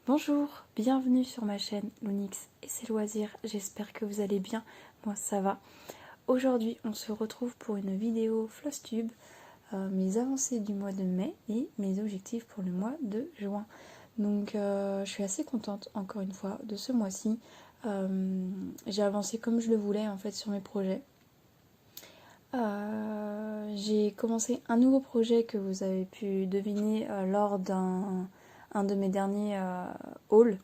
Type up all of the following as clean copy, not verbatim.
Bonjour, bienvenue sur ma chaîne Lounix et ses loisirs, j'espère que vous allez bien, moi ça va. Aujourd'hui on se retrouve pour une vidéo FlossTube, mes avancées du mois de mai et mes objectifs pour le mois de juin. Donc je suis assez contente encore une fois de ce mois-ci, j'ai avancé comme je le voulais en fait sur mes projets. J'ai commencé un nouveau projet que vous avez pu deviner lors d'un de mes derniers hauls.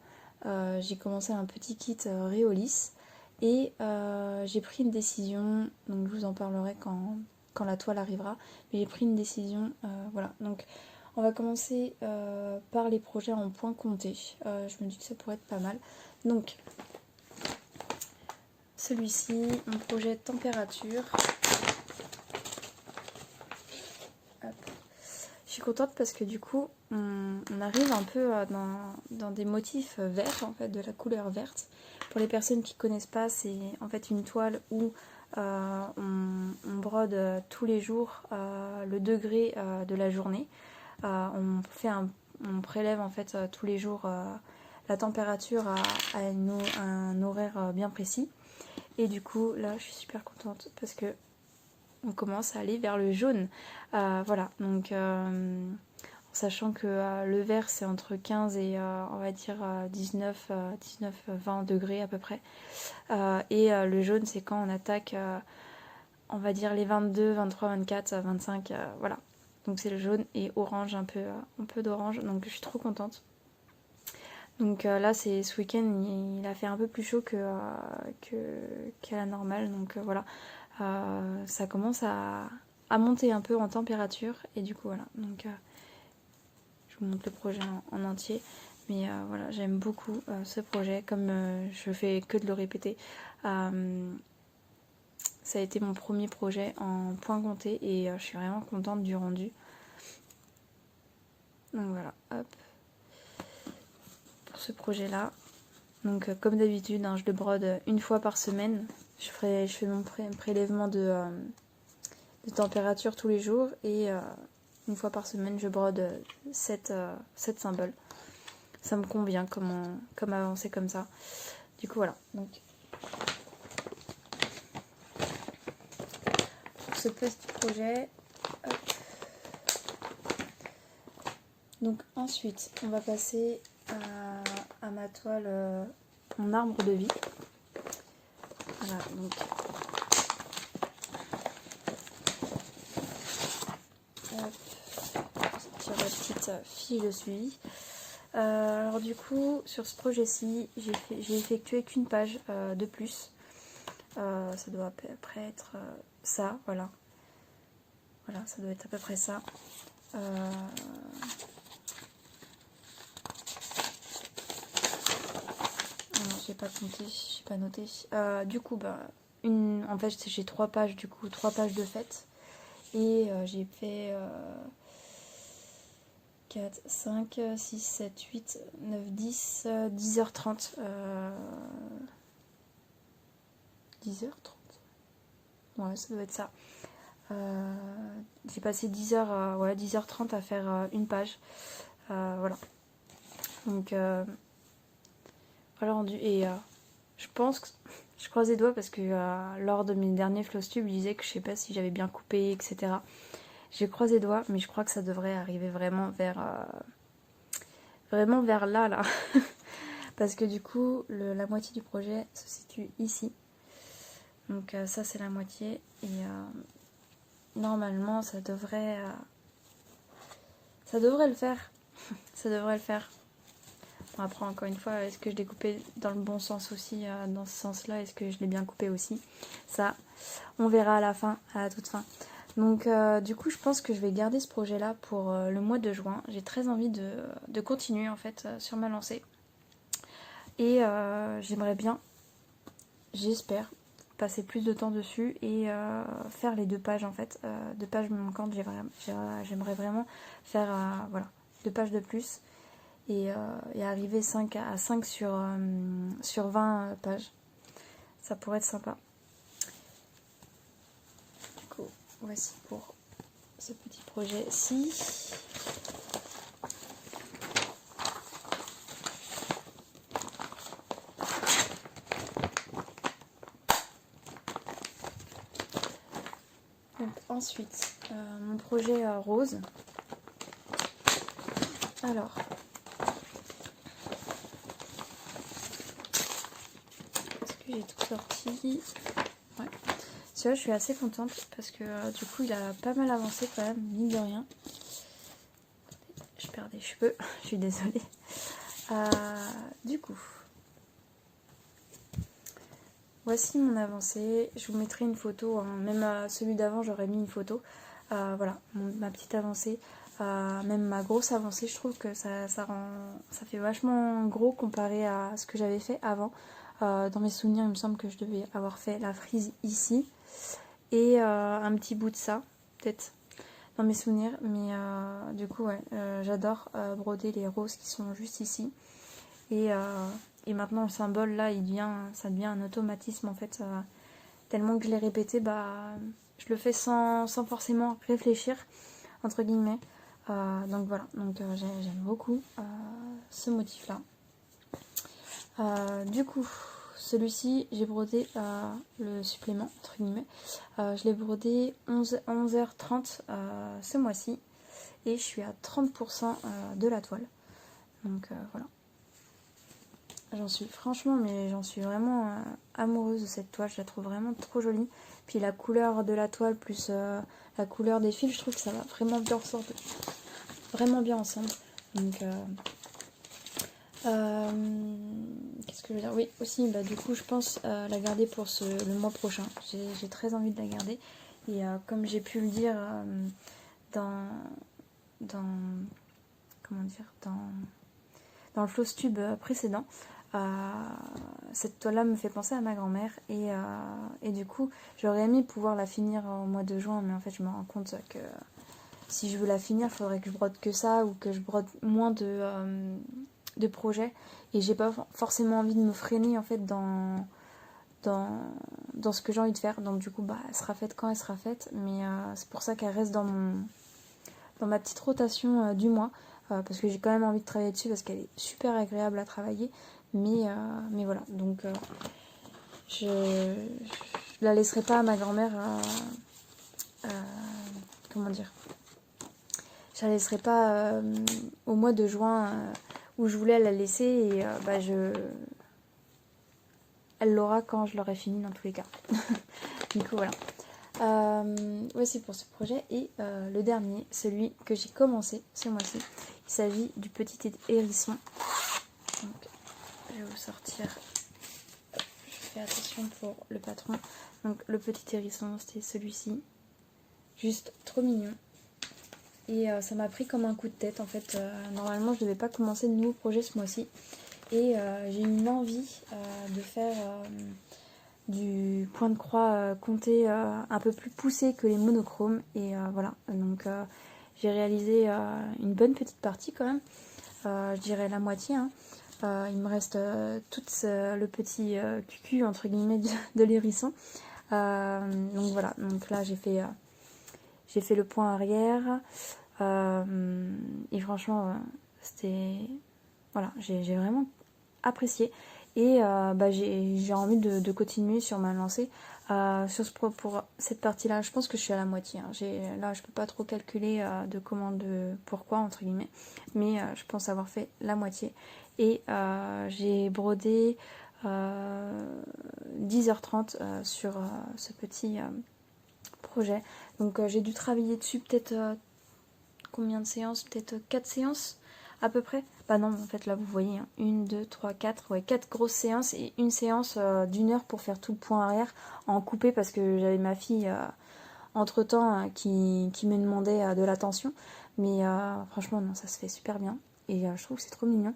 J'ai commencé un petit kit Reolis et j'ai pris une décision, donc je vous en parlerai quand la toile arrivera, mais j'ai pris une décision, voilà. Donc on va commencer par les projets en points comptés. Je me dis que ça pourrait être pas mal. Donc celui-ci, mon projet température. Je suis contente parce que du coup on arrive un peu dans des motifs verts, en fait, de la couleur verte. Pour les personnes qui ne connaissent pas, c'est en fait une toile où on brode tous les jours le degré de la journée. On prélève en fait tous les jours la température à un horaire bien précis. Et du coup là je suis super contente parce que on commence à aller vers le jaune. Voilà, donc en sachant que le vert c'est entre 15 et on va dire 19-20 degrés à peu près. Et le jaune c'est quand on attaque, on va dire les 22, 23, 24, 25, voilà. Donc c'est le jaune et orange, un peu d'orange, donc je suis trop contente. Donc là c'est ce week-end il a fait un peu plus chaud qu'à la normale, donc voilà. Ça commence à monter un peu en température et du coup voilà, donc je vous montre le projet en entier, mais voilà, j'aime beaucoup ce projet, comme je fais que de le répéter. Ça a été mon premier projet en point compté et je suis vraiment contente du rendu. Donc voilà, hop, pour ce projet là. Donc comme d'habitude, hein, je le brode une fois par semaine. Je fais mon prélèvement de température tous les jours et une fois par semaine je brode 7 symboles. Ça me convient comme avancer comme ça. Du coup voilà. Donc pour ce petit projet. Hop. Donc ensuite on va passer à ma toile, mon arbre de vie. Voilà, donc sur la petite fiche de suivi. Alors du coup sur ce projet-ci j'ai effectué qu'une page de plus. Ça doit à peu près être ça, voilà. Voilà, ça doit être à peu près ça. Non, j'ai pas compté, j'ai pas noté. Du coup, en fait, j'ai 3 pages, du coup, 3 pages de fête. Et j'ai fait 4, 5, 6, 7, 8, 9, 10, 10h30. 10h30 ? Ouais, ça doit être ça. J'ai passé 10h30 à faire une page. Voilà. Donc, voilà rendu. Et je pense que je croise les doigts parce que lors de mes derniers FlossTube, il disait que je sais pas si j'avais bien coupé, etc. J'ai croisé les doigts, mais je crois que ça devrait arriver vraiment vers là. Parce que du coup, la moitié du projet se situe ici. Donc ça c'est la moitié et normalement ça devrait le faire. Ça devrait le faire. Bon, après encore une fois, est-ce que je l'ai coupé dans le bon sens aussi, dans ce sens-là, est-ce que je l'ai bien coupé aussi? Ça, on verra à la fin, à la toute fin. Donc du coup je pense que je vais garder ce projet-là pour le mois de juin. J'ai très envie de continuer en fait sur ma lancée. Et j'aimerais bien, j'espère, passer plus de temps dessus et faire les 2 pages en fait. 2 pages me manquantes, j'aimerais vraiment faire voilà, 2 pages de plus et arriver à 5 sur 20 pages. Ça pourrait être sympa. Du coup, voici pour ce petit projet-ci. ensuite, mon projet rose. Alors, est-ce que j'ai tout sorti? Ouais. Celui-là, je suis assez contente parce que du coup, il a pas mal avancé quand même, mine de rien. Je perds des cheveux, je suis désolée. Du coup, voici mon avancée. Je vous mettrai une photo, hein. Même celui d'avant, j'aurais mis une photo. Voilà, ma petite avancée. Même ma grosse avancée, je trouve que ça fait vachement gros comparé à ce que j'avais fait avant. Dans mes souvenirs, il me semble que je devais avoir fait la frise ici et un petit bout de ça, peut-être dans mes souvenirs. Mais du coup, ouais, j'adore broder les roses qui sont juste ici. Et maintenant, le symbole là, ça devient un automatisme en fait. Tellement que je l'ai répété, je le fais sans forcément réfléchir, entre guillemets. Donc voilà, j'aime beaucoup ce motif là. Du coup, celui-ci, j'ai brodé le supplément, entre guillemets. Je l'ai brodé 11h30 ce mois-ci et je suis à 30% de la toile. Donc voilà. J'en suis vraiment amoureuse de cette toile, je la trouve vraiment trop jolie. Puis la couleur de la toile plus la couleur des fils, je trouve que ça va vraiment bien ressortir, vraiment bien ensemble. Donc qu'est-ce que je veux dire? Oui, aussi, du coup, je pense la garder pour le mois prochain. J'ai très envie de la garder. Et comme j'ai pu le dire dans comment dire, dans le floss tube précédent, cette toile-là me fait penser à ma grand-mère et du coup j'aurais aimé pouvoir la finir au mois de juin, mais en fait je me rends compte que si je veux la finir, il faudrait que je brode que ça ou que je brode moins de projets et j'ai pas forcément envie de me freiner en fait dans ce que j'ai envie de faire. Donc du coup elle sera faite quand elle sera faite, mais c'est pour ça qu'elle reste dans ma petite rotation du mois, parce que j'ai quand même envie de travailler dessus parce qu'elle est super agréable à travailler. Mais voilà, donc je la laisserai pas à ma grand-mère. Comment dire? Je la laisserai pas au mois de juin où je voulais la laisser et elle l'aura quand je l'aurai fini dans tous les cas. Du coup voilà. Voici pour ce projet et le dernier, celui que j'ai commencé ce mois-ci. Il s'agit du petit hérisson. Donc, je vais vous sortir. Je fais attention pour le patron. Donc le petit hérisson, c'était celui-ci. Juste trop mignon. Et ça m'a pris comme un coup de tête en fait. Normalement je devais pas commencer de nouveaux projets ce mois-ci. Et j'ai eu une envie de faire du point de croix compté un peu plus poussé que les monochromes. Et voilà, donc j'ai réalisé une bonne petite partie quand même. Je dirais la moitié, hein. Il me reste tout le petit cucu entre guillemets de l'hérisson. Donc voilà, donc là j'ai fait le point arrière et franchement c'était voilà, j'ai vraiment apprécié et j'ai envie de continuer sur ma lancée pour cette partie là. Je pense que je suis à la moitié, hein. Là je peux pas trop calculer pourquoi entre guillemets, mais je pense avoir fait la moitié et j'ai brodé 10h30 sur ce petit projet. Donc j'ai dû travailler dessus peut-être combien de séances? Peut-être 4 séances à peu près. Bah non, en fait là vous voyez, hein, 1, 2, 3, 4, ouais, 4 grosses séances et une séance d'1 heure pour faire tout le point arrière en coupé parce que j'avais ma fille entre temps qui me demandait de l'attention. Mais franchement non, ça se fait super bien et je trouve que c'est trop mignon.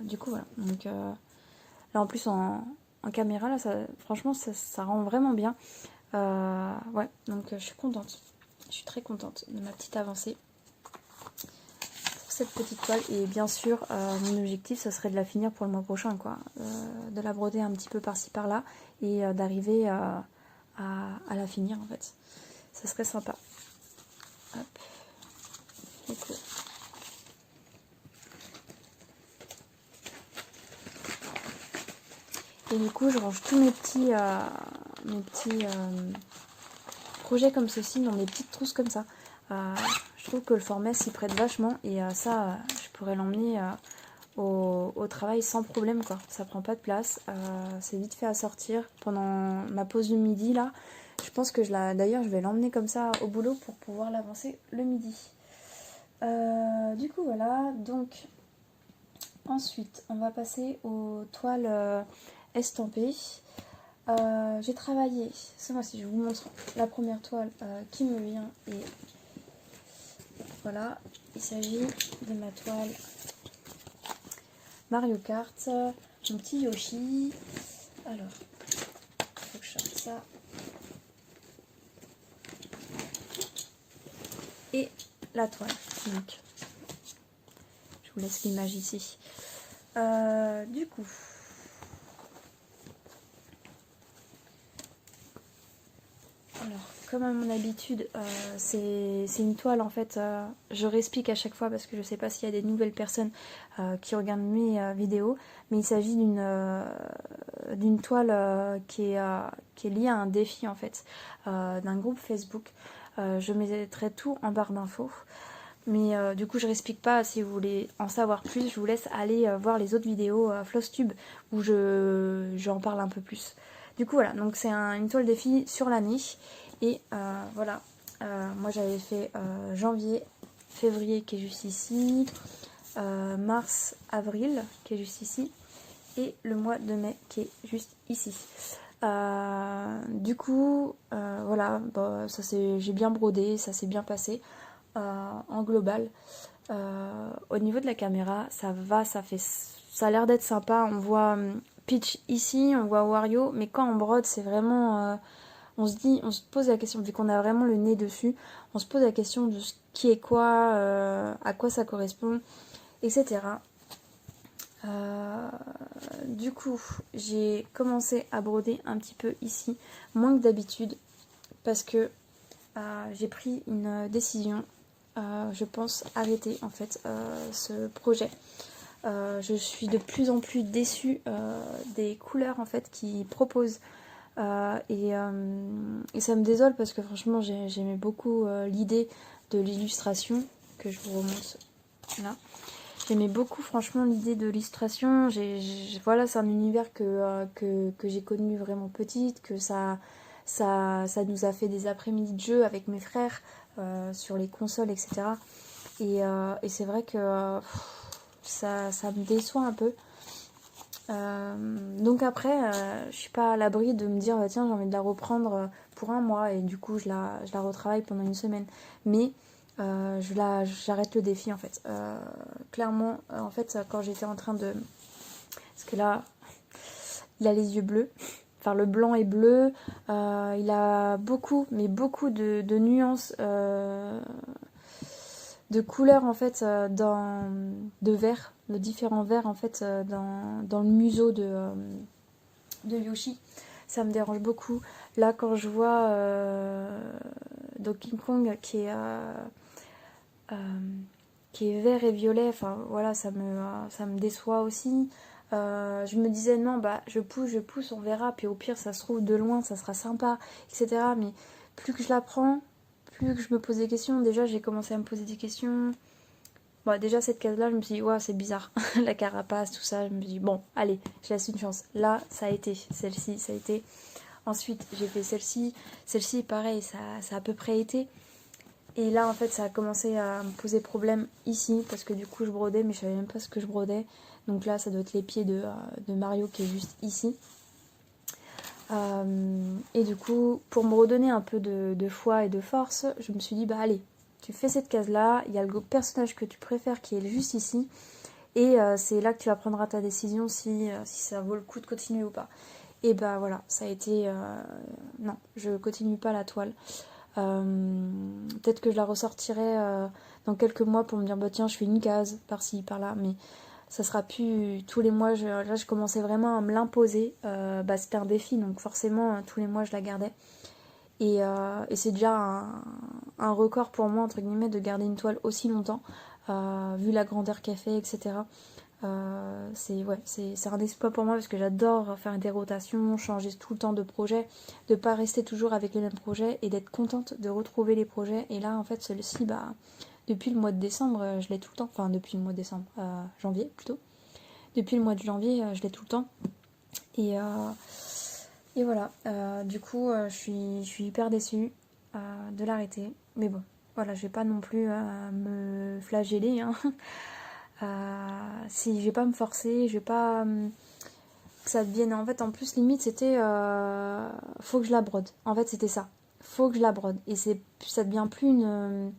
Du coup voilà, donc là en plus en caméra là, franchement ça rend vraiment bien. Ouais, donc je suis contente. Je suis très contente de ma petite avancée pour cette petite toile. Et bien sûr, mon objectif, ce serait de la finir pour le mois prochain, quoi. De la broder un petit peu par-ci par-là et d'arriver à la finir, en fait. Ça serait sympa. Hop. Et du coup, je range tous mes petits projets comme ceci, dans des petites trousses comme ça. Je trouve que le format s'y prête vachement et ça, je pourrais l'emmener au travail sans problème, quoi. Ça prend pas de place, c'est vite fait à sortir pendant ma pause du midi là. Je pense que d'ailleurs je vais l'emmener comme ça au boulot pour pouvoir l'avancer le midi. Du coup voilà, donc ensuite on va passer aux toiles estampées. J'ai travaillé ce mois-ci, je vous montre la première toile qui me vient et voilà, il s'agit de ma toile Mario Kart, mon petit Yoshi. Alors, il faut que je sorte ça. Et la toile. Donc, je vous laisse l'image ici. Du coup, alors, comme à mon habitude, c'est une toile en fait. Je réexplique à chaque fois parce que je sais pas s'il y a des nouvelles personnes qui regardent mes vidéos, mais il s'agit d'une toile qui est liée à un défi en fait, d'un groupe Facebook. Je mettrai tout en barre d'infos. Mais du coup je réexplique pas, si vous voulez en savoir plus, je vous laisse aller voir les autres vidéos Flosstube où j'en parle un peu plus. Du coup voilà, donc c'est une toile défi sur l'année. Et voilà, moi j'avais fait janvier, février qui est juste ici, mars, avril qui est juste ici, et le mois de mai qui est juste ici. Du coup, voilà, bah, j'ai bien brodé, ça s'est bien passé en global. Au niveau de la caméra, ça va, ça a l'air d'être sympa. On voit Peach ici, on voit Wario, mais quand on brode, c'est vraiment... on se pose la question, vu qu'on a vraiment le nez dessus, on se pose la question de ce qui est quoi, à quoi ça correspond, etc. Du coup, j'ai commencé à broder un petit peu ici, moins que d'habitude, parce que j'ai pris une décision. Je pense arrêter en fait ce projet. Je suis de plus en plus déçue des couleurs en fait qu'ils proposent. Et ça me désole parce que franchement j'aimais beaucoup l'idée de l'illustration que je vous remonte là. J'aimais beaucoup franchement l'idée de l'illustration. Voilà, c'est un univers que j'ai connu vraiment petite, que ça nous a fait des après-midi de jeu avec mes frères sur les consoles, etc. Et c'est vrai que ça me déçoit un peu. Donc après, je suis pas à l'abri de me dire tiens, j'ai envie de la reprendre pour un mois et du coup je la retravaille pendant une semaine. Mais j'arrête le défi en fait. Clairement, en fait, quand j'étais en train de... Parce que là, il a les yeux bleus. Enfin, le blanc est bleu. Il a beaucoup, mais beaucoup de nuances, de couleurs en fait, de vert, de différents verts en fait, dans le museau de Yoshi. Ça me dérange beaucoup. Là, quand je vois Donkey Kong qui est vert et violet, enfin voilà, ça me déçoit aussi. Je me disais non, bah je pousse, on verra, puis au pire ça se trouve de loin, ça sera sympa, etc. Mais plus que je la prends, plus que je me pose des questions. Déjà j'ai commencé à me poser des questions. Bon, déjà cette case là je me suis dit ouais, c'est bizarre, la carapace, tout ça. Je me suis dit bon, allez, je laisse une chance. Là ça a été, celle-ci ça a été. Ensuite j'ai fait celle-ci pareil, ça a à peu près été. Et là en fait ça a commencé à me poser problème ici parce que du coup je brodais mais je savais même pas ce que je brodais. Donc là ça doit être les pieds de Mario qui est juste ici. Et du coup pour me redonner un peu de foi et de force, je me suis dit bah allez, tu fais cette case là, il y a le personnage que tu préfères qui est juste ici. Et c'est là que tu vas prendre ta décision si ça vaut le coup de continuer ou pas. Et bah voilà, ça a été... non, je continue pas la toile. Peut-être que je la ressortirai dans quelques mois pour me dire bah tiens je fais une case par-ci par-là, mais ça sera plus tous les mois. Là je commençais vraiment à me l'imposer. C'était un défi donc forcément tous les mois je la gardais et c'est déjà un record pour moi entre guillemets de garder une toile aussi longtemps vu la grandeur qu'elle fait, etc. C'est un exploit pour moi parce que j'adore faire des rotations, changer tout le temps de projet, de pas rester toujours avec les mêmes projets et d'être contente de retrouver les projets. Et là, en fait, celui-ci, depuis le mois de décembre, je l'ai tout le temps. Enfin, depuis le mois de décembre, janvier plutôt. Depuis le mois de janvier, je l'ai tout le temps. Et, euh, et voilà. Du coup, je suis hyper déçue de l'arrêter. Mais bon, voilà, je vais pas non plus me flageller, hein. Si je vais pas me forcer, je vais pas que ça devienne. En fait, en plus, limite, c'était faut que je la brode. En fait, c'était ça. Faut que je la brode. Et ça devient plus une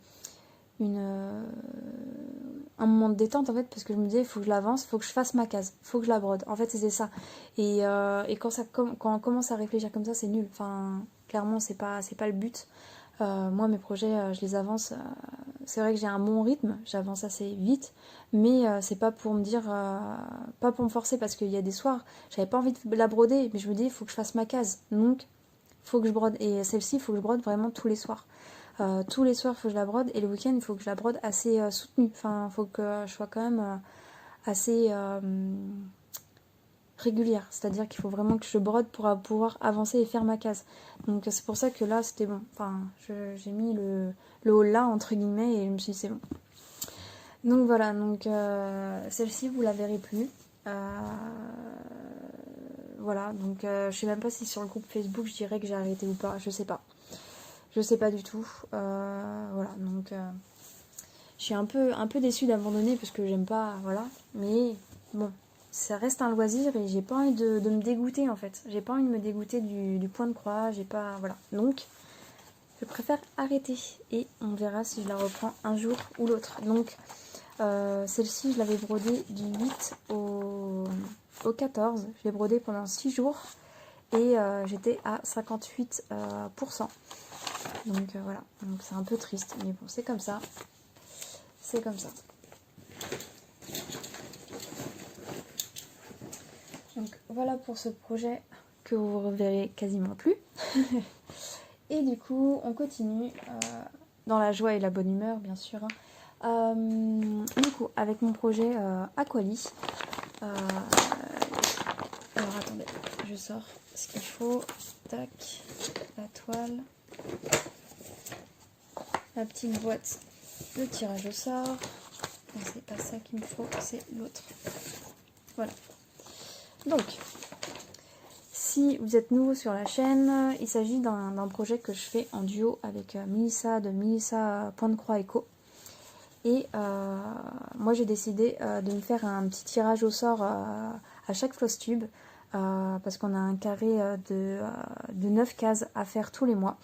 un moment de détente en fait, parce que je me disais, il faut que je l'avance, il faut que je fasse ma case, il faut que je la brode. En fait, c'était ça. Et quand on commence à réfléchir comme ça, c'est nul. Enfin, clairement, c'est pas le but. Moi, mes projets, je les avance. C'est vrai que j'ai un bon rythme, j'avance assez vite, mais c'est pas pour me dire, pas pour me forcer, parce qu'il y a des soirs, j'avais pas envie de la broder, mais je me dis, il faut que je fasse ma case. Donc, il faut que je brode. Et celle-ci, il faut que je brode vraiment tous les soirs. Tous les soirs, il faut que je la brode, et le week-end, il faut que je la brode assez soutenue. Enfin, il faut que je sois quand même assez régulière. C'est-à-dire qu'il faut vraiment que je brode pour pouvoir avancer et faire ma case. Donc c'est pour ça que là, c'était bon. Enfin, j'ai mis le haut là, entre guillemets, et je me suis dit, c'est bon. Donc voilà, donc celle-ci, vous la verrez plus. Voilà, donc je sais même pas si sur le groupe Facebook, je dirais que j'ai arrêté ou pas. Je sais pas. Je sais pas du tout. Voilà, donc je suis un peu déçue d'abandonner parce que j'aime pas, voilà. Mais bon, ça reste un loisir et j'ai pas envie de me dégoûter en fait. J'ai pas envie de me dégoûter du point de croix, j'ai pas, voilà. Donc, je préfère arrêter et on verra si je la reprends un jour ou l'autre. Donc, celle-ci, je l'avais brodée du 8 au 14. Je l'ai brodée pendant 6 jours et j'étais à 58%. Donc voilà, donc c'est un peu triste, mais bon, c'est comme ça. C'est comme ça. Donc voilà pour ce projet que vous reverrez quasiment plus. Et du coup, on continue dans la joie et la bonne humeur, bien sûr. Du coup, avec mon projet Aquali. Alors attendez, je sors ce qu'il faut. Tac, la toile. La petite boîte, le tirage au sort. Non, c'est pas ça qu'il me faut, c'est l'autre. Voilà. Donc, si vous êtes nouveau sur la chaîne, il s'agit d'un projet que je fais en duo avec Melissa de Melissa Point de Croix Eco. Et moi j'ai décidé de me faire un petit tirage au sort à chaque floss tube parce qu'on a un carré de 9 cases à faire tous les mois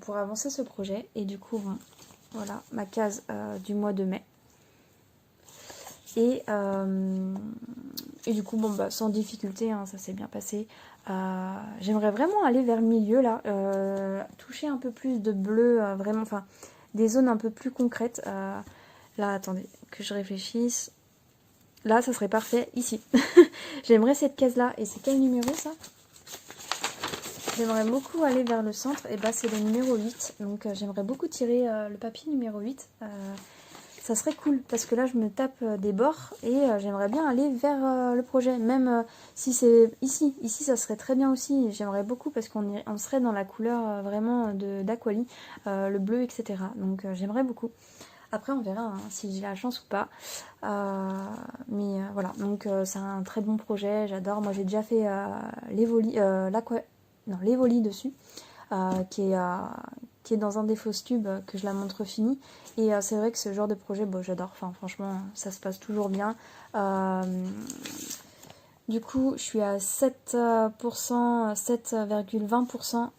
pour avancer ce projet. Et du coup, bon, voilà ma case du mois de mai. Et du coup, bon, bah, sans difficulté, hein, ça s'est bien passé. J'aimerais vraiment aller vers le milieu, là, toucher un peu plus de bleu, vraiment, enfin, des zones un peu plus concrètes. Là, attendez, que je réfléchisse. Là, ça serait parfait, ici. J'aimerais cette case-là. Et c'est quel numéro, ça? J'aimerais beaucoup aller vers le centre. Et bah, c'est le numéro 8. Donc, j'aimerais beaucoup tirer le papier numéro 8. Ça serait cool parce que là je me tape des bords et j'aimerais bien aller vers le projet, même si c'est ici ça serait très bien aussi. J'aimerais beaucoup parce on serait dans la couleur vraiment d'Aquali, le bleu, etc. Donc j'aimerais beaucoup. Après on verra hein, si j'ai la chance ou pas, mais voilà, donc c'est un très bon projet, j'adore. Moi j'ai déjà fait l'Evoli dessus, qui est dans un des fausses tubes que je la montre finie. Et c'est vrai que ce genre de projet, bon, j'adore. Enfin, franchement, ça se passe toujours bien. Du coup, je suis à 7%, 7,20%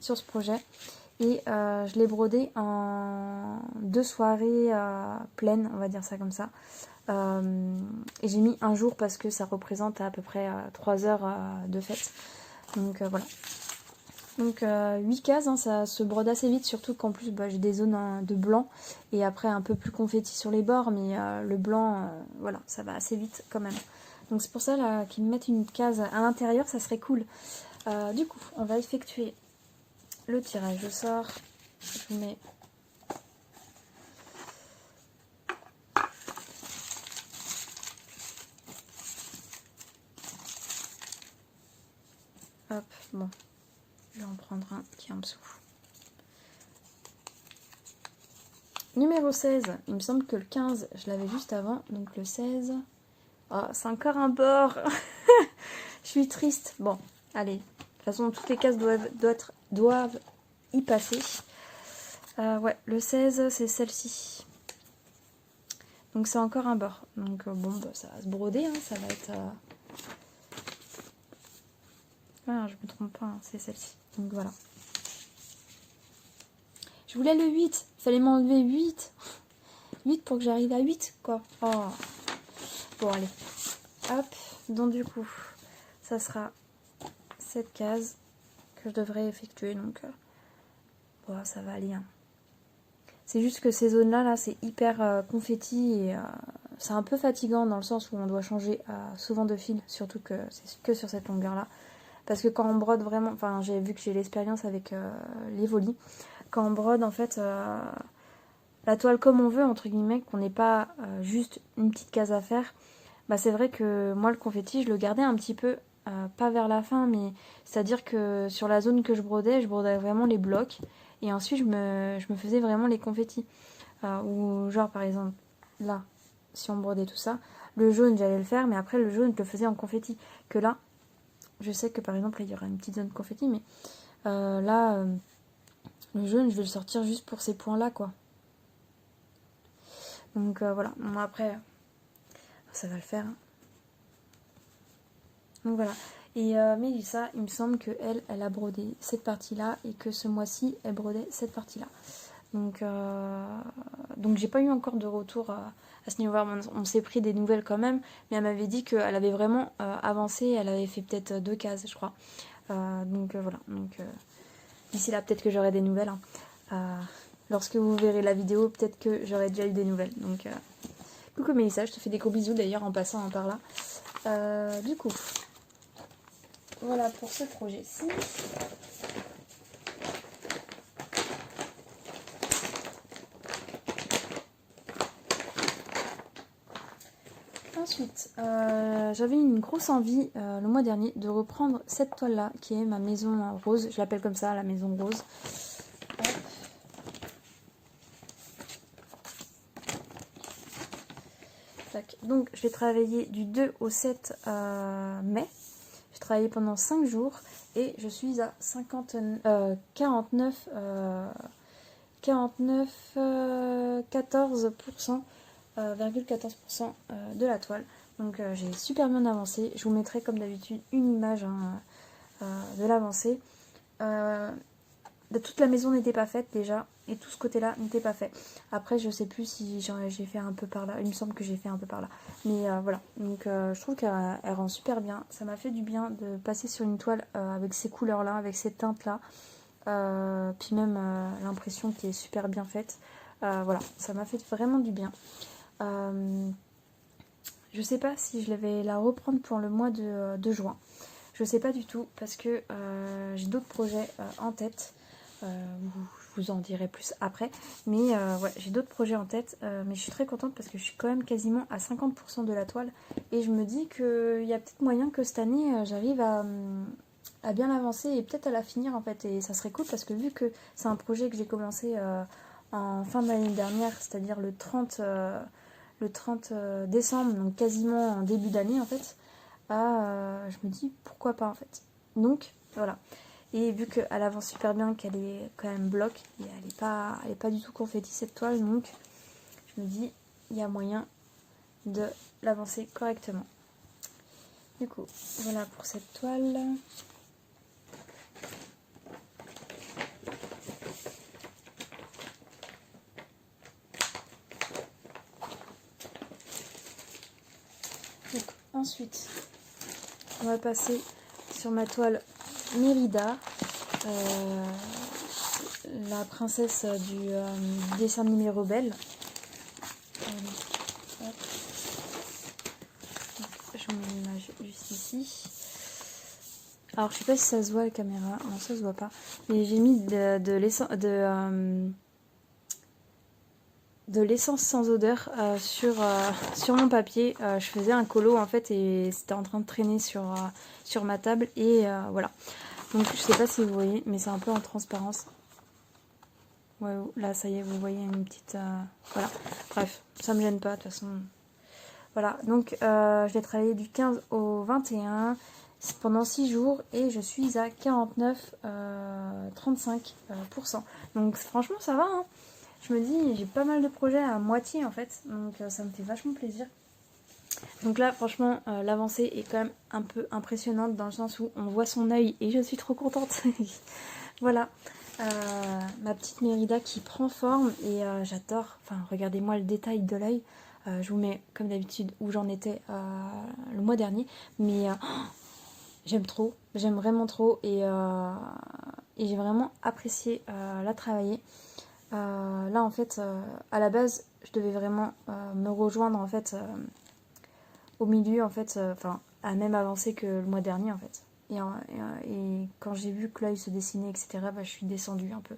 sur ce projet. Et je l'ai brodé en 2 soirées pleines, on va dire ça comme ça. Et j'ai mis un jour parce que ça représente à peu près 3 heures de fête. Donc voilà. Donc 8 cases, hein, ça se brode assez vite, surtout qu'en plus bah, j'ai des zones de blanc et après un peu plus confetti sur les bords, mais le blanc, voilà, ça va assez vite quand même. Donc c'est pour ça là qu'ils me mettent une case à l'intérieur, ça serait cool. Du coup, on va effectuer le tirage au sort. Je vous mets Bon, je vais en prendre un qui est en dessous. Numéro 16, il me semble que le 15, je l'avais juste avant, donc le 16... Oh, c'est encore un bord. Je suis triste. Bon, allez. De toute façon, toutes les cases doivent y passer. Ouais, le 16, c'est celle-ci. Donc c'est encore un bord. Donc bon, bah, ça va se broder, hein, ça va être... Ah, je me trompe pas, hein, c'est celle-ci. Donc voilà. Je voulais le 8. Il fallait m'enlever 8. 8 pour que j'arrive à 8, quoi. Oh. Bon, allez. Hop. Donc du coup, ça sera cette case que je devrais effectuer. Donc, bon, ça va aller, hein. C'est juste que ces zones-là, là, c'est hyper confetti et c'est un peu fatigant dans le sens où on doit changer souvent de fil, surtout que c'est que sur cette longueur-là. Parce que quand on brode vraiment, enfin j'ai vu que j'ai l'expérience avec les volis, quand on brode en fait la toile comme on veut, entre guillemets, qu'on n'ait pas juste une petite case à faire, bah c'est vrai que moi le confetti je le gardais un petit peu, pas vers la fin, mais c'est-à-dire que sur la zone que je brodais vraiment les blocs. Et ensuite, je me faisais vraiment les confettis. Ou genre, par exemple, là, si on brodait tout ça, le jaune, j'allais le faire, mais après, le jaune, je le faisais en confetti. Que là, je sais que, par exemple, là, il y aura une petite zone confetti, mais là, le jaune, je vais le sortir juste pour ces points-là, quoi. Donc, voilà. Bon, après, ça va le faire. Hein. Donc, voilà. Et Mélissa, il me semble qu'elle, elle a brodé cette partie-là et que ce mois-ci, elle brodait cette partie-là. Donc j'ai pas eu encore de retour à ce niveau-là. On s'est pris des nouvelles quand même, mais elle m'avait dit qu'elle avait vraiment avancé. Elle avait fait peut-être 2 cases, je crois. Voilà. Donc d'ici là, peut-être que j'aurai des nouvelles. Hein. Lorsque vous verrez la vidéo, peut-être que j'aurai déjà eu des nouvelles. Donc coucou Mélissa, je te fais des gros bisous d'ailleurs en passant par là. Du coup, voilà pour ce projet-ci. Ensuite, j'avais une grosse envie le mois dernier de reprendre cette toile-là, qui est ma maison rose. Je l'appelle comme ça, la maison rose. Hop. Tac. Donc, je vais travailler du 2 au 7 mai. J'ai travaillé pendant 5 jours et je suis à 49, 14%. 14% de la toile. Donc j'ai super bien avancé. Je vous mettrai comme d'habitude une image de l'avancée. Toute la maison n'était pas faite déjà. Et tout ce côté-là n'était pas fait. Après je sais plus si j'ai fait un peu par là. Il me semble que j'ai fait un peu par là. Mais voilà. Donc je trouve qu'elle rend super bien. Ça m'a fait du bien de passer sur une toile avec ces couleurs-là, avec ces teintes-là. Puis même l'impression qui est super bien faite. Voilà. Ça m'a fait vraiment du bien. Je sais pas si je vais la reprendre pour le mois de juin. Je sais pas du tout parce que j'ai d'autres projets en tête. Je vous en dirai plus après. Mais ouais, j'ai d'autres projets en tête. Mais je suis très contente parce que je suis quand même quasiment à 50% de la toile. Et je me dis qu'il y a peut-être moyen que cette année j'arrive à bien avancer et peut-être à la finir en fait. Et ça serait cool parce que vu que c'est un projet que j'ai commencé en fin de l'année dernière, c'est-à-dire le 30 décembre, donc quasiment en début d'année en fait, je me dis pourquoi pas en fait. Donc voilà. Et vu qu'elle avance super bien, qu'elle est quand même bloc, et elle est pas du tout confetti cette toile, donc je me dis il y a moyen de l'avancer correctement. Du coup, voilà pour cette toile. Donc, ensuite, on va passer sur ma toile Mérida, la princesse du dessin animé Rebelle. Je vous mets l'image juste ici. Alors je sais pas si ça se voit à la caméra, non ça se voit pas. Mais j'ai mis de l'essence sans odeur sur mon papier. Je faisais un colo en fait et c'était en train de traîner sur ma table et voilà. Donc je sais pas si vous voyez, mais c'est un peu en transparence. Ouais, là ça y est, vous voyez une petite... voilà, bref, ça me gêne pas de toute façon. Voilà, donc je vais travailler du 15 au 21 pendant 6 jours et je suis à 49,35%. Donc franchement ça va, hein. Je me dis, j'ai pas mal de projets à moitié en fait, donc ça me fait vachement plaisir. Donc là, franchement, l'avancée est quand même un peu impressionnante dans le sens où on voit son œil et je suis trop contente. Voilà, ma petite Mérida qui prend forme et j'adore. Enfin, regardez-moi le détail de l'œil. Je vous mets comme d'habitude où j'en étais le mois dernier, mais j'aime trop, j'aime vraiment trop et j'ai vraiment apprécié la travailler. Là, en fait, à la base, je devais vraiment me rejoindre en fait au milieu, en fait, enfin, à même avancé que le mois dernier, en fait. Et quand j'ai vu que l'œil se dessinait, etc., bah, je suis descendue un peu.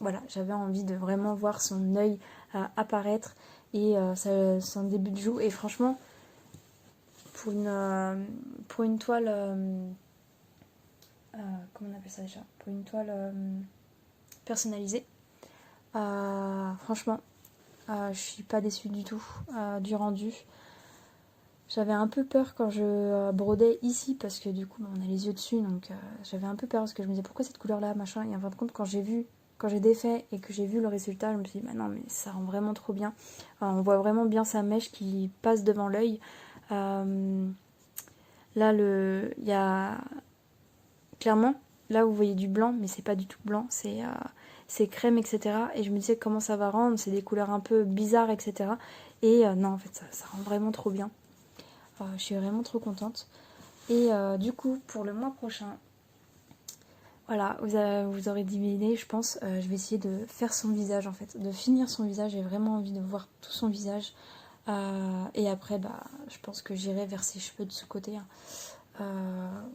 Voilà, j'avais envie de vraiment voir son œil apparaître et son début de joue. Et franchement, pour une toile, comment on appelle ça déjà? Pour une toile personnalisée, franchement, je suis pas déçue du tout du rendu. J'avais un peu peur quand je brodais ici parce que du coup on a les yeux dessus, donc j'avais un peu peur parce que je me disais pourquoi cette couleur là machin, et en fin de compte quand j'ai défait et que j'ai vu le résultat, je me suis dit bah non mais ça rend vraiment trop bien. On voit vraiment bien sa mèche qui passe devant l'œil. Là il y a clairement là vous voyez du blanc mais c'est pas du tout blanc, c'est crème, etc. Et je me disais comment ça va rendre, c'est des couleurs un peu bizarres, etc. Et non en fait ça rend vraiment trop bien. Je suis vraiment trop contente. Et du coup, pour le mois prochain, voilà, vous aurez deviné, je pense, je vais essayer de faire son visage en fait, de finir son visage. J'ai vraiment envie de voir tout son visage. Et après, bah, je pense que j'irai vers ses cheveux de ce côté, hein.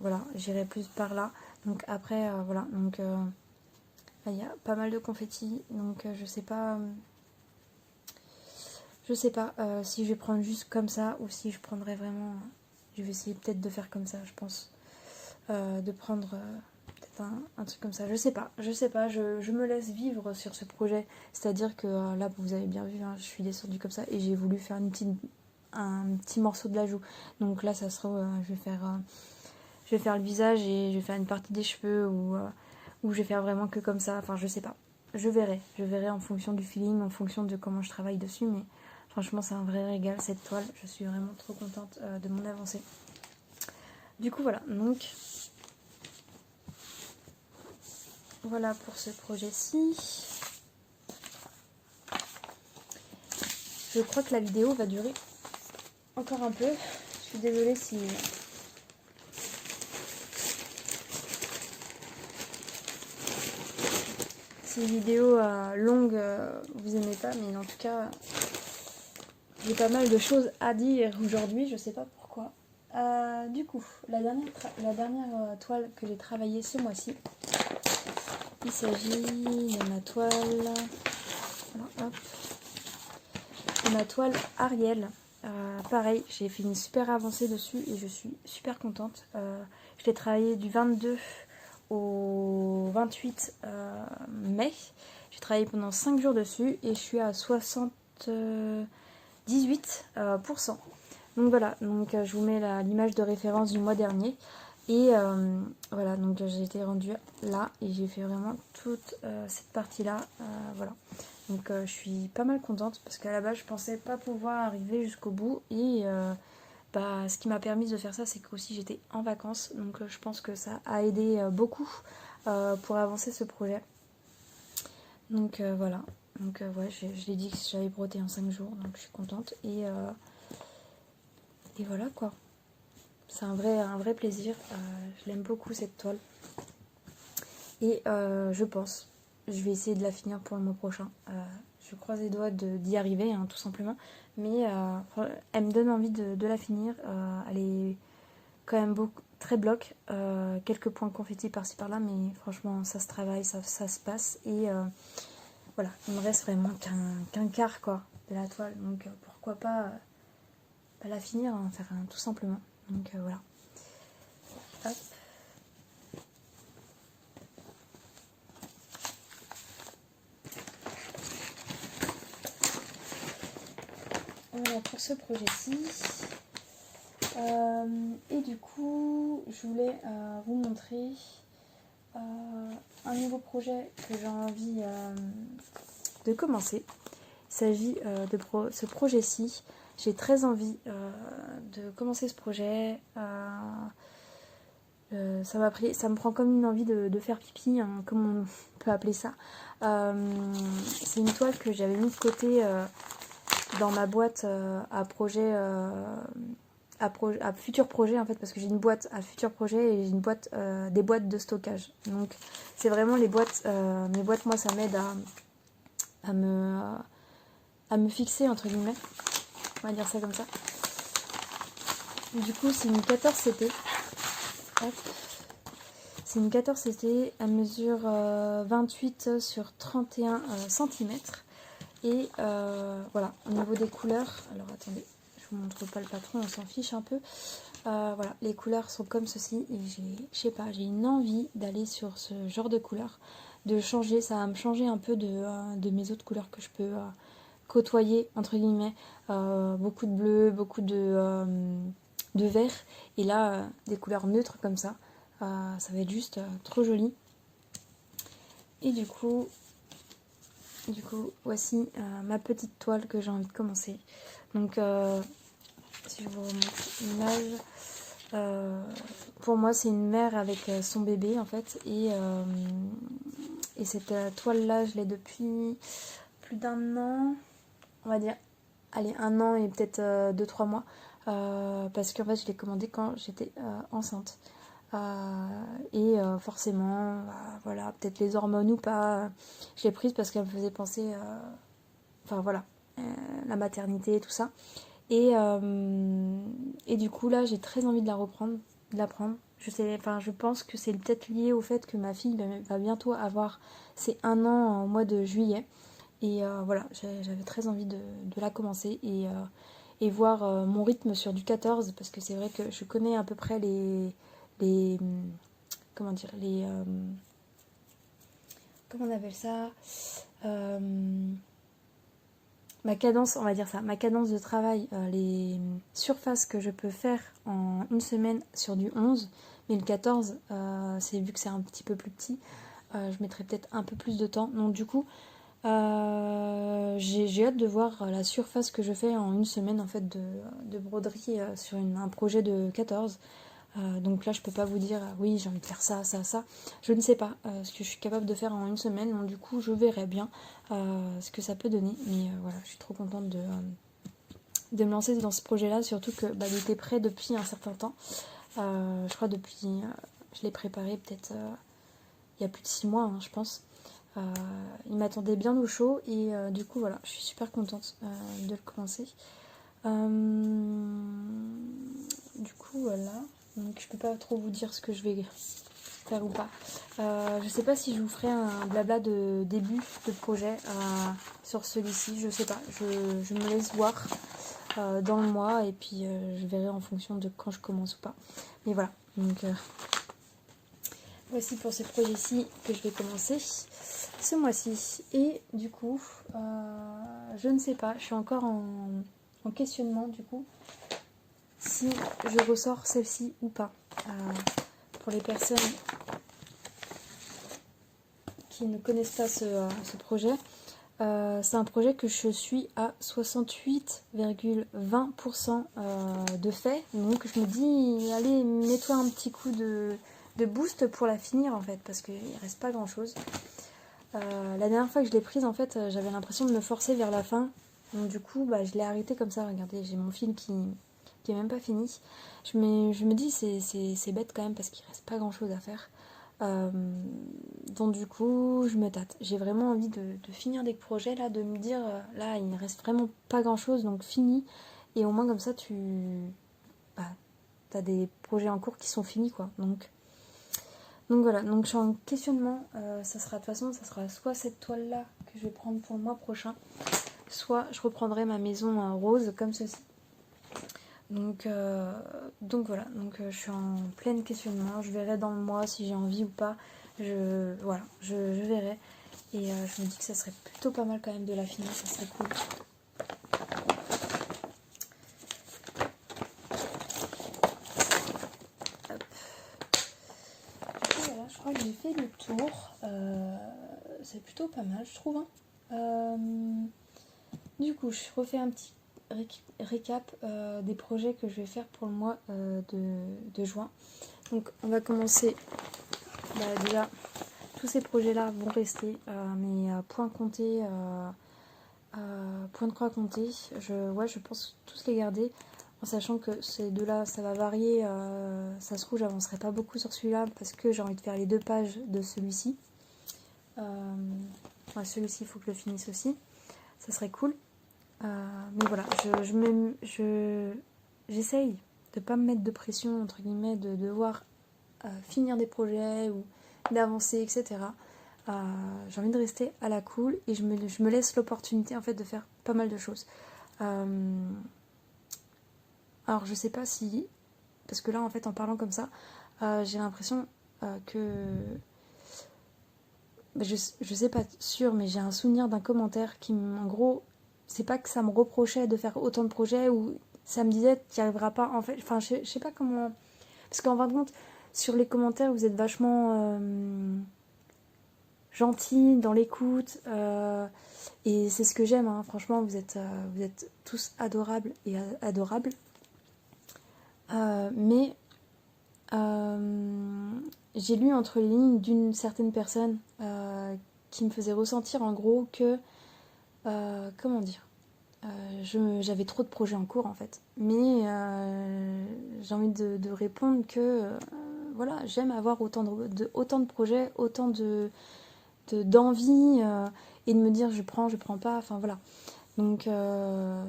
Voilà, j'irai plus par là. Donc après, voilà, donc il y a pas mal de confettis, donc je sais pas si je vais prendre juste comme ça ou si je prendrai vraiment. Je vais essayer peut-être de faire comme ça, je pense. De prendre peut-être un truc comme ça. Je sais pas, je me laisse vivre sur ce projet. C'est-à-dire que là, vous avez bien vu, hein, je suis descendue comme ça et j'ai voulu faire un petit morceau de la joue. Donc là, ça sera, je vais faire le visage et je vais faire une partie des cheveux ou je vais faire vraiment que comme ça. Enfin, je sais pas. Je verrai en fonction du feeling, en fonction de comment je travaille dessus, mais franchement, c'est un vrai régal cette toile. Je suis vraiment trop contente de mon avancée. Du coup, voilà. Donc, voilà pour ce projet-ci. Je crois que la vidéo va durer encore un peu. Je suis désolée si vidéo longue vous aimez pas, mais en tout cas j'ai pas mal de choses à dire aujourd'hui, je sais pas pourquoi. Du coup, la dernière toile que j'ai travaillée ce mois-ci, il s'agit de ma toile, voilà, hop, de ma toile Ariel. Pareil, j'ai fait une super avancée dessus et je suis super contente. Je l'ai travaillé du 22 au 28 mai. J'ai travaillé pendant 5 jours dessus et je suis à 78%. Donc voilà, donc je vous mets l'image de référence du mois dernier. Et voilà, donc j'ai été rendue là et j'ai fait vraiment toute cette partie-là. Voilà. Donc je suis pas mal contente parce qu'à la base je pensais pas pouvoir arriver jusqu'au bout. Et ce qui m'a permis de faire ça, c'est que aussi j'étais en vacances. Donc je pense que ça a aidé beaucoup pour avancer ce projet. Donc voilà. Donc ouais, je l'ai dit que j'avais brodé en 5 jours, donc je suis contente. Et voilà quoi. C'est un vrai plaisir. Je l'aime beaucoup cette toile. Et je pense, je vais essayer de la finir pour le mois prochain. Je croise les doigts d'y arriver, hein, tout simplement. Mais elle me donne envie de la finir. Elle est quand même très bloc. Quelques points confettis par-ci par-là, mais franchement, ça se travaille, ça se passe. Et voilà, il me reste vraiment qu'un quart quoi, de la toile. Donc pourquoi pas la finir, hein, faire tout simplement. Donc voilà. Hop. voilà pour ce projet-ci. Et du coup, je voulais vous montrer un nouveau projet que j'ai envie de commencer. Il s'agit de ce projet-ci. J'ai très envie de commencer ce projet. Ça me prend comme une envie de faire pipi, hein, comme on peut appeler ça. C'est une toile que j'avais mise de côté dans ma boîte à projet, à futur projet en fait, parce que j'ai une boîte à futur projet et j'ai une boîte, des boîtes de stockage. Donc c'est vraiment les boîtes, mes boîtes, moi ça m'aide à me fixer entre guillemets, on va dire ça comme ça. Du coup c'est une 14CT. Hop. C'est une 14CT, elle mesure 28 sur 31 cm. Et voilà, au niveau des couleurs, alors attendez, je vous montre pas le patron, on s'en fiche un peu. Voilà, les couleurs sont comme ceci et je sais pas, j'ai une envie d'aller sur ce genre de couleurs, de changer, ça va me changer un peu de mes autres couleurs que je peux côtoyer, entre guillemets. Beaucoup de bleu, beaucoup de vert, et là, des couleurs neutres comme ça. Ça va être juste trop joli. Et du coup voici ma petite toile que j'ai envie de commencer. Donc si je vous remontre l'image, pour moi c'est une mère avec son bébé en fait, et cette toile là je l'ai depuis plus d'1 an, on va dire, allez, 1 an et peut-être 2-3 mois, parce qu'en fait je l'ai commandée quand j'étais enceinte. Et forcément, voilà, peut-être les hormones ou pas, je l'ai prise parce qu'elle me faisait penser, enfin voilà, la maternité et tout ça. Et du coup là, j'ai très envie de la reprendre, de la prendre. Je pense que c'est peut-être lié au fait que ma fille va bientôt avoir ses 1 an au mois de juillet. Et voilà, j'avais très envie de la commencer et voir mon rythme sur du 14, parce que c'est vrai que je connais à peu près les comment dire, comment on appelle ça, ma cadence, on va dire ça, ma cadence de travail, les surfaces que je peux faire en une semaine sur du 11, mais le 14, c'est, vu que c'est un petit peu plus petit, je mettrai peut-être un peu plus de temps. Donc du coup, j'ai hâte de voir la surface que je fais en une semaine en fait de broderie sur un projet de 14. Donc là je peux pas vous dire oui j'ai envie de faire ça, ça, ça. Je ne sais pas ce que je suis capable de faire en une semaine. Donc du coup je verrai bien ce que ça peut donner. Mais voilà, je suis trop contente de me lancer dans ce projet là. Surtout que il était prêt depuis un certain temps. Je crois depuis... je l'ai préparé peut-être il y a plus de 6 mois, hein, je pense. Il m'attendait bien au chaud. Et du coup voilà, je suis super contente de le commencer. Du coup voilà. Donc je peux pas trop vous dire ce que je vais faire ou pas. Je sais pas si je vous ferai un blabla de début de projet sur celui-ci. Je sais pas. Je me laisse voir dans le mois et puis je verrai en fonction de quand je commence ou pas. Mais voilà. Donc voici pour ce projet-ci que je vais commencer ce mois-ci. Et du coup, je ne sais pas. Je suis encore en questionnement du coup. Si je ressors celle-ci ou pas. Pour les personnes qui ne connaissent pas ce projet, c'est un projet que je suis à 68,20% de fait. Donc je me dis, allez, mets-toi un petit coup de boost pour la finir en fait, parce qu'il ne reste pas grand-chose. La dernière fois que je l'ai prise, en fait, j'avais l'impression de me forcer vers la fin. Donc du coup, je l'ai arrêtée comme ça. Regardez, j'ai mon fil qui est même pas fini. Je me dis c'est bête quand même parce qu'il reste pas grand chose à faire. Donc du coup je me tâte. J'ai vraiment envie de finir des projets là, de me dire là il ne reste vraiment pas grand chose, donc fini. Et au moins comme ça t'as des projets en cours qui sont finis quoi. Donc voilà, donc je suis en questionnement. Ça sera de toute façon, ça sera soit cette toile là que je vais prendre pour le mois prochain, soit je reprendrai ma maison rose comme ceci. Donc voilà, donc je suis en plein questionnement. Je verrai dans le mois si j'ai envie ou pas. Je verrai. Et je me dis que ça serait plutôt pas mal quand même de la finir, ça serait cool. fait le tour. C'est plutôt pas mal, je trouve. Du coup, je refais un petit récap des projets que je vais faire pour le mois de juin. Donc, on va commencer. Déjà, tous ces projets-là vont rester, mais point compté, point de croix compté. Je pense tous les garder. En sachant que ces deux-là, ça va varier. Ça se trouve, j'avancerai pas beaucoup sur celui-là parce que j'ai envie de faire les 2 pages de celui-ci. Celui-ci, il faut que je le finisse aussi. Ça serait cool. Mais voilà, j'essaye de pas me mettre de pression, entre guillemets, de devoir finir des projets ou d'avancer, etc. J'ai envie de rester à la cool et je me laisse l'opportunité en fait de faire pas mal de choses. Alors je sais pas si... Parce que là en fait en parlant comme ça, j'ai l'impression que... Je sais pas sûr, mais j'ai un souvenir d'un commentaire qui en gros... C'est pas que ça me reprochait de faire autant de projets ou ça me disait tu n'y arriveras pas en fait. Enfin je sais pas comment... Parce qu'en fin de compte, sur les commentaires vous êtes vachement... gentil dans l'écoute et c'est ce que j'aime, hein. Franchement vous êtes tous adorables et adorables, mais j'ai lu entre les lignes d'une certaine personne qui me faisait ressentir en gros que comment dire, j'avais trop de projets en cours en fait, mais j'ai envie de répondre que voilà, j'aime avoir autant de projets, autant d'envie et de me dire je prends pas, enfin voilà. Donc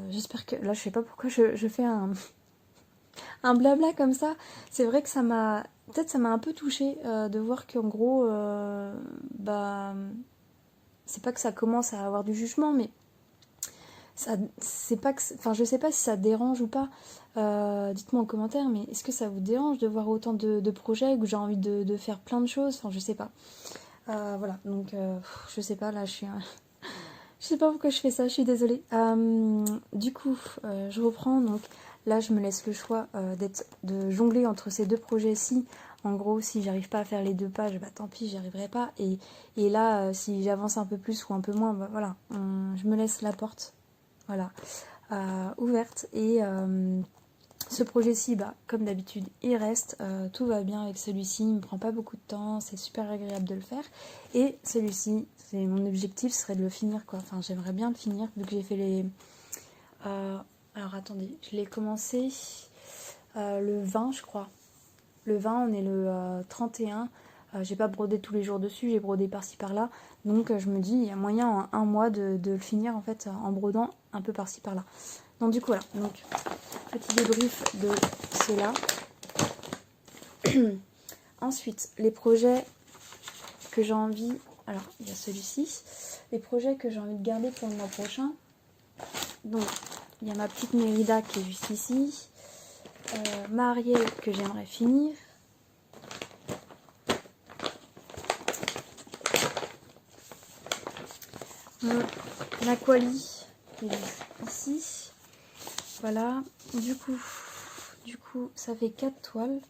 j'espère que... Là je sais pas pourquoi je fais un blabla comme ça. C'est vrai que ça m'a un peu touchée de voir qu'en gros c'est pas que ça commence à avoir du jugement, mais ça, c'est pas que... Enfin je sais pas si ça dérange ou pas. Dites-moi en commentaire, mais est-ce que ça vous dérange de voir autant de projets, que j'ai envie de faire plein de choses, enfin je sais pas. Voilà, donc je sais pas, là je suis... Je sais pas pourquoi je fais ça, je suis désolée. Du coup, je reprends. Donc là, je me laisse le choix de jongler entre ces 2 projets-ci. En gros, si j'arrive pas à faire les 2 pages, bah tant pis, j'y arriverai pas. Et là, si j'avance un peu plus ou un peu moins, bah voilà, je me laisse la porte, voilà, ouverte. Et ce projet-ci, bah, comme d'habitude, il reste. Tout va bien avec celui-ci, il me prend pas beaucoup de temps, c'est super agréable de le faire. Et celui-ci, mon objectif serait de le finir, quoi. Enfin, j'aimerais bien le finir, vu que j'ai fait les... alors attendez, je l'ai commencé le 20, je crois. Le 20, on est le 31. J'ai pas brodé tous les jours dessus, j'ai brodé par-ci par-là. Donc je me dis, il y a moyen en un mois de le finir en fait en brodant un peu par-ci par-là. Donc du coup voilà, donc petit débrief de cela. Ensuite, les projets que j'ai envie... Alors, il y a celui-ci. Les projets que j'ai envie de garder pour le mois prochain. Donc, il y a ma petite Mérida qui est juste ici. Ma Ariel que j'aimerais finir. Mon Aquali qui est ici. Voilà. Du coup, ça fait 4 toiles.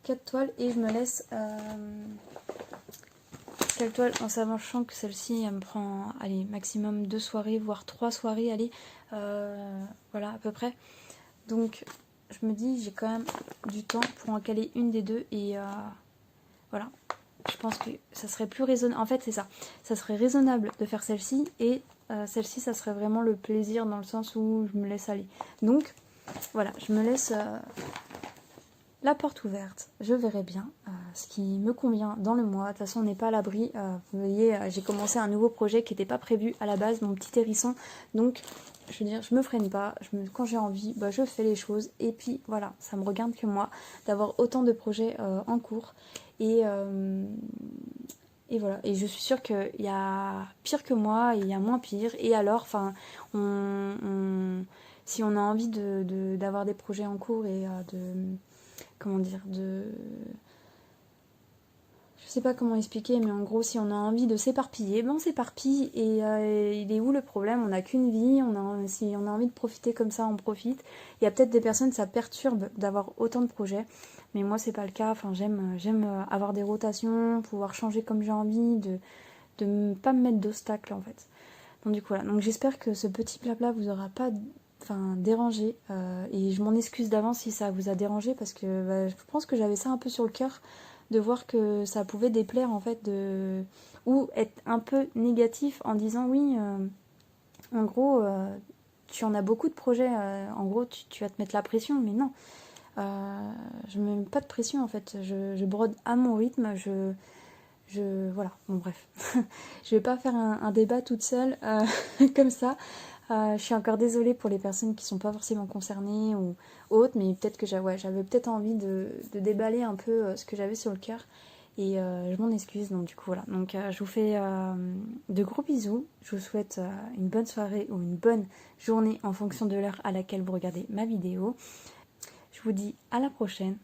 4 toiles et je me laisse 4 toiles en sachant que celle-ci elle me prend allez, maximum 2 soirées voire 3 soirées, allez, voilà à peu près. Donc je me dis j'ai quand même du temps pour en caler une des deux et voilà, je pense que ça serait plus raisonnable, en fait c'est ça, ça serait raisonnable de faire celle-ci et celle-ci ça serait vraiment le plaisir dans le sens où je me laisse aller. Donc voilà, je me laisse la porte ouverte, je verrai bien ce qui me convient dans le mois. De toute façon, on n'est pas à l'abri. Vous voyez, j'ai commencé un nouveau projet qui n'était pas prévu à la base, mon petit hérisson. Donc, je veux dire, je me freine pas. Quand j'ai envie, bah, je fais les choses. Et puis, voilà, ça me regarde que moi d'avoir autant de projets en cours. Et voilà. Et je suis sûre qu'il y a pire que moi et il y a moins pire. Et alors, enfin, si on a envie d'avoir des projets en cours et comment dire, je sais pas comment expliquer, mais en gros, si on a envie de s'éparpiller, ben on s'éparpille. Et il est où le problème? On n'a qu'une vie, si on a envie de profiter comme ça, on profite. Il y a peut-être des personnes, ça perturbe d'avoir autant de projets, mais moi, c'est pas le cas. Enfin, j'aime avoir des rotations, pouvoir changer comme j'ai envie, de pas me mettre d'obstacles, en fait. Donc, du coup, voilà. Donc, j'espère que ce petit blabla vous aura pas dérangé. Et je m'en excuse d'avance si ça vous a dérangé, parce que je pense que j'avais ça un peu sur le cœur, de voir que ça pouvait déplaire en fait ou être un peu négatif en disant oui en gros tu en as beaucoup de projets en gros tu vas te mettre la pression, mais non, je me mets pas de pression en fait, je brode à mon rythme, voilà, bon bref. Je vais pas faire un débat toute seule comme ça. Je suis encore désolée pour les personnes qui sont pas forcément concernées ou autres, mais peut-être que j'avais peut-être envie de déballer un peu ce que j'avais sur le cœur. Et je m'en excuse, donc du coup voilà. Donc je vous fais de gros bisous. Je vous souhaite une bonne soirée ou une bonne journée en fonction de l'heure à laquelle vous regardez ma vidéo. Je vous dis à la prochaine.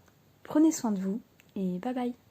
Prenez soin de vous et bye bye.